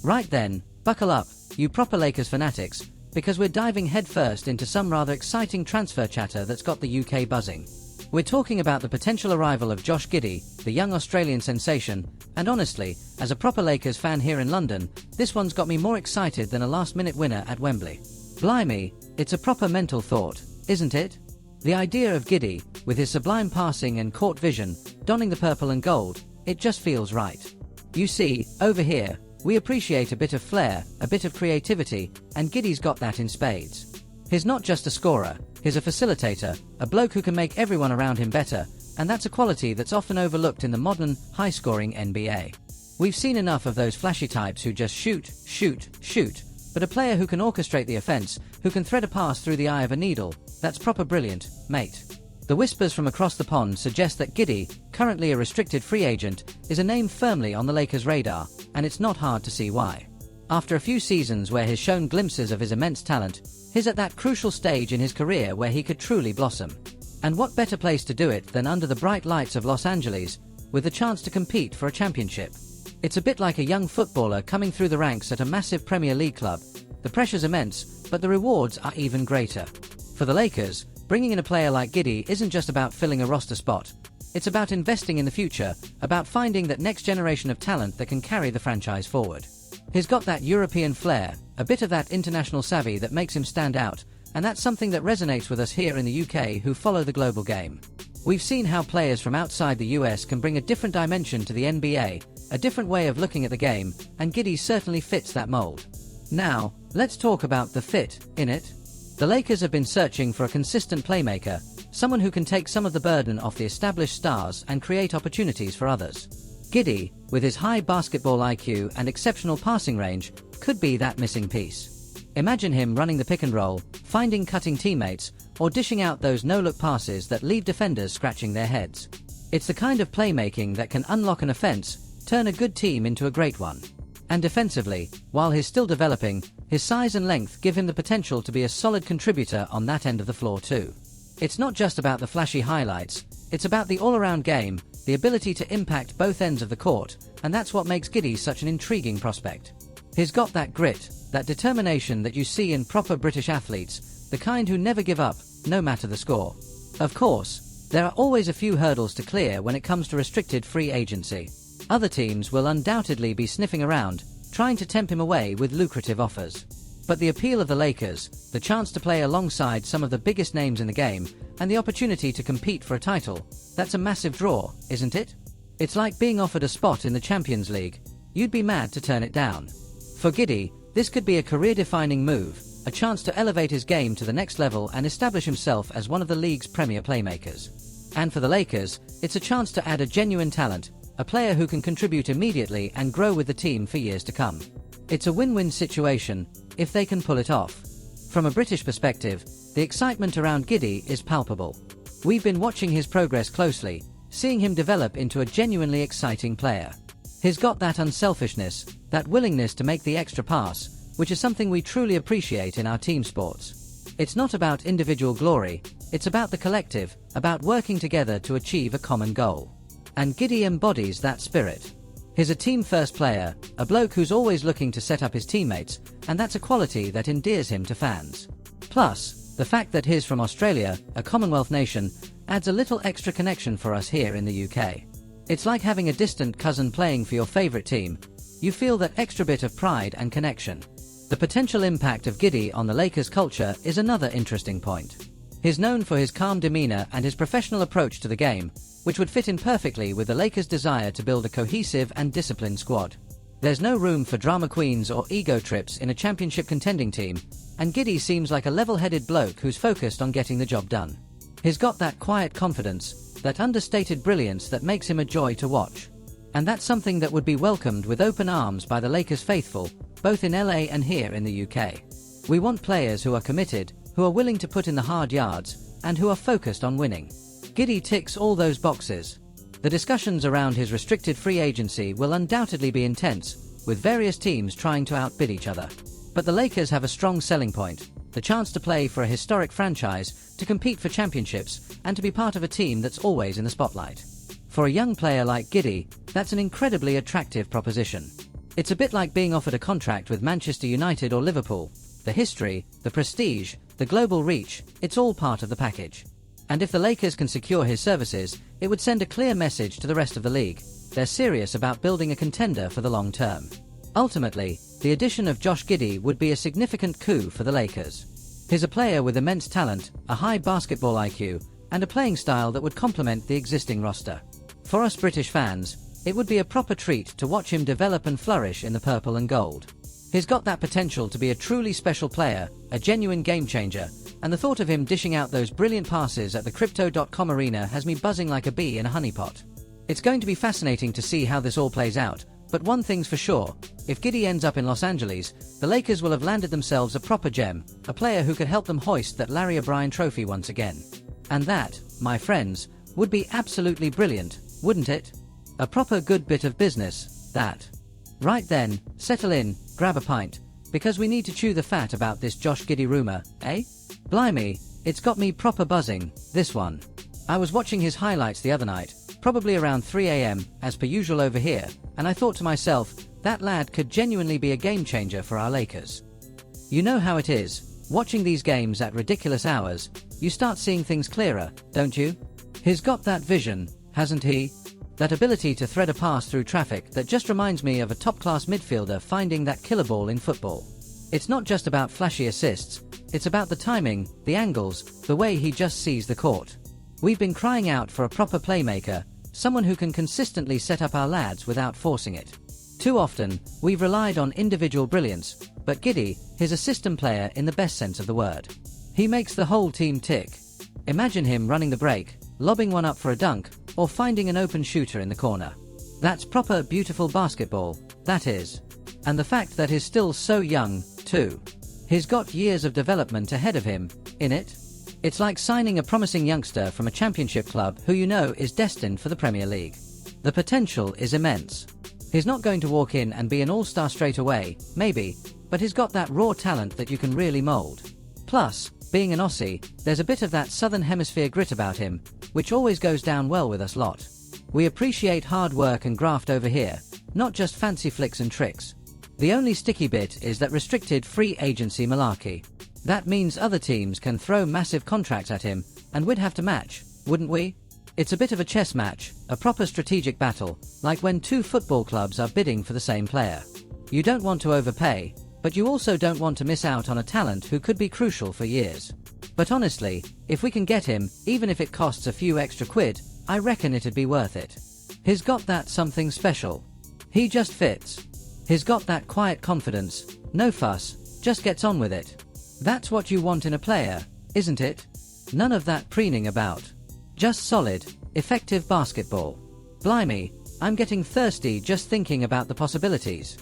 Right then, buckle up, you proper Lakers fanatics, because we're diving headfirst into some rather exciting transfer chatter that's got the UK buzzing. We're talking about the potential arrival of Josh Giddey, the young Australian sensation, and honestly, as a proper Lakers fan here in London, this one's got me more excited than a last-minute winner at Wembley. Blimey, it's a proper mental thought, isn't it? The idea of Giddey, with his sublime passing and court vision, donning the purple and gold, it just feels right. You see, over here, we appreciate a bit of flair, a bit of creativity, and Giddey's got that in spades. He's not just a scorer, he's a facilitator, a bloke who can make everyone around him better, and that's a quality that's often overlooked in the modern, high-scoring NBA. We've seen enough of those flashy types who just shoot, but a player who can orchestrate the offense, who can thread a pass through the eye of a needle, that's proper brilliant, mate. The whispers from across the pond suggest that Giddey, currently a restricted free agent, is a name firmly on the Lakers' radar, and it's not hard to see why. After a few seasons where he's shown glimpses of his immense talent, he's at that crucial stage in his career where he could truly blossom. And what better place to do it than under the bright lights of Los Angeles, with the chance to compete for a championship? It's a bit like a young footballer coming through the ranks at a massive Premier League club. The pressure's immense, but the rewards are even greater. For the Lakers, bringing in a player like Giddey isn't just about filling a roster spot. It's about investing in the future, about finding that next generation of talent that can carry the franchise forward. He's got that European flair, a bit of that international savvy that makes him stand out, and that's something that resonates with us here in the UK who follow the global game. We've seen how players from outside the US can bring a different dimension to the NBA, a different way of looking at the game, and Giddey certainly fits that mold. Now, let's talk about the fit, innit? The Lakers have been searching for a consistent playmaker, someone who can take some of the burden off the established stars and create opportunities for others. Giddey, with his high basketball IQ and exceptional passing range, could be that missing piece. Imagine him running the pick and roll, finding cutting teammates, or dishing out those no-look passes that leave defenders scratching their heads. It's the kind of playmaking that can unlock an offense, turn a good team into a great one. And defensively, while he's still developing, his size and length give him the potential to be a solid contributor on that end of the floor too. It's not just about the flashy highlights, it's about the all-around game, the ability to impact both ends of the court, and that's what makes Giddey such an intriguing prospect. He's got that grit, that determination that you see in proper British athletes, the kind who never give up, no matter the score. Of course, there are always a few hurdles to clear when it comes to restricted free agency. Other teams will undoubtedly be sniffing around, trying to tempt him away with lucrative offers. But the appeal of the Lakers, the chance to play alongside some of the biggest names in the game, and the opportunity to compete for a title, that's a massive draw, isn't it? It's like being offered a spot in the Champions League. You'd be mad to turn it down. For Giddey, this could be a career-defining move, a chance to elevate his game to the next level and establish himself as one of the league's premier playmakers. And for the Lakers, it's a chance to add a genuine talent, a player who can contribute immediately and grow with the team for years to come. It's a win-win situation, if they can pull it off. From a British perspective, the excitement around Giddey is palpable. We've been watching his progress closely, seeing him develop into a genuinely exciting player. He's got that unselfishness, that willingness to make the extra pass, which is something we truly appreciate in our team sports. It's not about individual glory, it's about the collective, about working together to achieve a common goal. And Giddey embodies that spirit. He's a team-first player, a bloke who's always looking to set up his teammates, and that's a quality that endears him to fans. Plus, the fact that he's from Australia, a Commonwealth nation, adds a little extra connection for us here in the UK. It's like having a distant cousin playing for your favourite team. You feel that extra bit of pride and connection. The potential impact of Giddey on the Lakers' culture is another interesting point. He's known for his calm demeanour and his professional approach to the game, which would fit in perfectly with the Lakers' desire to build a cohesive and disciplined squad. There's no room for drama queens or ego trips in a championship contending team, and Giddey seems like a level-headed bloke who's focused on getting the job done. He's got that quiet confidence, that understated brilliance that makes him a joy to watch. And that's something that would be welcomed with open arms by the Lakers faithful, both in LA and here in the UK. We want players who are committed, who are willing to put in the hard yards, and who are focused on winning. Giddey ticks all those boxes. The discussions around his restricted free agency will undoubtedly be intense, with various teams trying to outbid each other. But the Lakers have a strong selling point, the chance to play for a historic franchise, to compete for championships, and to be part of a team that's always in the spotlight. For a young player like Giddey, that's an incredibly attractive proposition. It's a bit like being offered a contract with Manchester United or Liverpool. The history, the prestige, the global reach, it's all part of the package. And if the Lakers can secure his services, it would send a clear message to the rest of the league. They're serious about building a contender for the long term. Ultimately, the addition of Josh Giddey would be a significant coup for the Lakers. He's a player with immense talent, a high basketball IQ, and a playing style that would complement the existing roster. For us British fans, it would be a proper treat to watch him develop and flourish in the purple and gold. He's got that potential to be a truly special player, a genuine game changer, and the thought of him dishing out those brilliant passes at the Crypto.com arena has me buzzing like a bee in a honeypot. It's going to be fascinating to see how this all plays out, but one thing's for sure, if Giddey ends up in Los Angeles, the Lakers will have landed themselves a proper gem, a player who could help them hoist that Larry O'Brien trophy once again. And that, my friends, would be absolutely brilliant, wouldn't it? A proper good bit of business, that. Right then, settle in, grab a pint, because we need to chew the fat about this Josh Giddey rumour, eh? Blimey, it's got me proper buzzing, this one. I was watching his highlights the other night, probably around 3 AM, as per usual over here, and I thought to myself, that lad could genuinely be a game changer for our Lakers. You know how it is, watching these games at ridiculous hours, you start seeing things clearer, don't you? He's got that vision, hasn't he? That ability to thread a pass through traffic that just reminds me of a top-class midfielder finding that killer ball in football. It's not just about flashy assists, it's about the timing, the angles, the way he just sees the court. We've been crying out for a proper playmaker, someone who can consistently set up our lads without forcing it. Too often, we've relied on individual brilliance, but Giddey, he's a system player in the best sense of the word. He makes the whole team tick. Imagine him running the break, lobbing one up for a dunk, or finding an open shooter in the corner. That's proper beautiful basketball, that is. And the fact that he's still so young, too. He's got years of development ahead of him, innit? It's like signing a promising youngster from a championship club who you know is destined for the Premier League. The potential is immense. He's not going to walk in and be an all-star straight away, maybe, but he's got that raw talent that you can really mould. Plus, being an Aussie, there's a bit of that Southern Hemisphere grit about him, which always goes down well with us lot. We appreciate hard work and graft over here, not just fancy flicks and tricks. The only sticky bit is that restricted free agency malarkey. That means other teams can throw massive contracts at him, and we'd have to match, wouldn't we? It's a bit of a chess match, a proper strategic battle, like when two football clubs are bidding for the same player. You don't want to overpay, but you also don't want to miss out on a talent who could be crucial for years. But honestly, if we can get him, even if it costs a few extra quid, I reckon it'd be worth it. He's got that something special. He just fits. He's got that quiet confidence, no fuss, just gets on with it. That's what you want in a player, isn't it? None of that preening about. Just solid, effective basketball. Blimey, I'm getting thirsty just thinking about the possibilities.